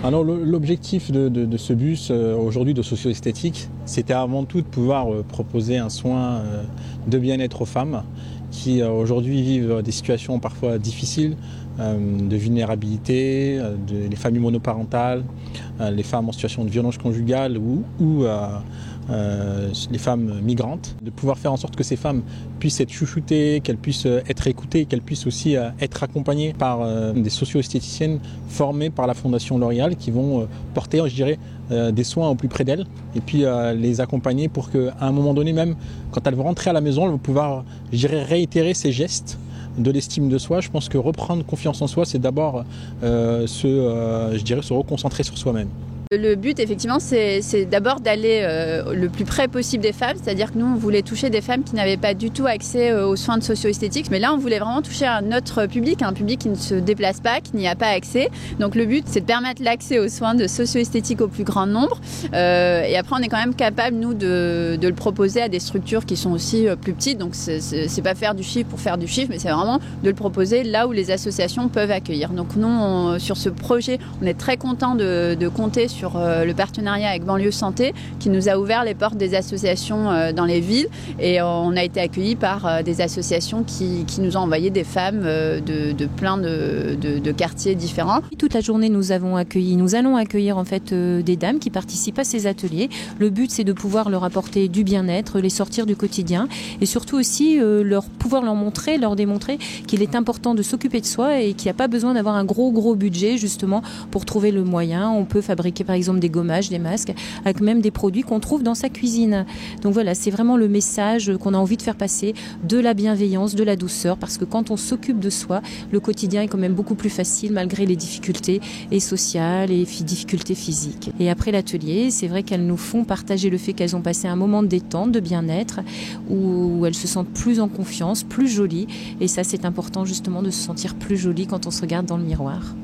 Alors l'objectif de ce bus aujourd'hui de socio-esthétique, c'était avant tout de pouvoir proposer un soin de bien-être aux femmes qui aujourd'hui vivent des situations parfois difficiles, de vulnérabilité, les familles monoparentales, les femmes en situation de violence conjugale ou les femmes migrantes, de pouvoir faire en sorte que ces femmes puissent être chouchoutées, qu'elles puissent être écoutées, qu'elles puissent aussi être accompagnées par des socio-esthéticiennes formées par la Fondation L'Oréal qui vont porter, je dirais, des soins au plus près d'elles et puis les accompagner pour qu'à un moment donné, même quand elles vont rentrer à la maison, elles vont pouvoir, je dirais, réitérer ces gestes de l'estime de soi. Je pense que reprendre confiance en soi, c'est d'abord se reconcentrer sur soi-même. Le but, effectivement, c'est d'abord d'aller le plus près possible des femmes, c'est-à-dire que nous, on voulait toucher des femmes qui n'avaient pas du tout accès aux soins de socio-esthétique, mais là, on voulait vraiment toucher un autre public, un public qui ne se déplace pas, qui n'y a pas accès. Donc le but, c'est de permettre l'accès aux soins de socio-esthétique au plus grand nombre. Et après, on est quand même capable, nous, de le proposer à des structures qui sont aussi plus petites. Donc c'est pas faire du chiffre pour faire du chiffre, mais c'est vraiment de le proposer là où les associations peuvent accueillir. Donc nous, sur ce projet, on est très content de compter sur le partenariat avec Banlieue Santé qui nous a ouvert les portes des associations dans les villes et on a été accueillis par des associations qui nous ont envoyé des femmes de plein de quartiers différents. Toute la journée nous allons accueillir en fait des dames qui participent à ces ateliers. Le but c'est de pouvoir leur apporter du bien-être, les sortir du quotidien et surtout aussi pouvoir leur démontrer qu'il est important de s'occuper de soi et qu'il n'y a pas besoin d'avoir un gros budget justement pour trouver le moyen. On peut fabriquer par exemple des gommages, des masques, avec même des produits qu'on trouve dans sa cuisine. Donc voilà, c'est vraiment le message qu'on a envie de faire passer, de la bienveillance, de la douceur, parce que quand on s'occupe de soi, le quotidien est quand même beaucoup plus facile malgré les difficultés et sociales et difficultés physiques. Et après l'atelier, c'est vrai qu'elles nous font partager le fait qu'elles ont passé un moment de détente, de bien-être, où elles se sentent plus en confiance, plus jolies. Et ça, c'est important justement de se sentir plus jolie quand on se regarde dans le miroir.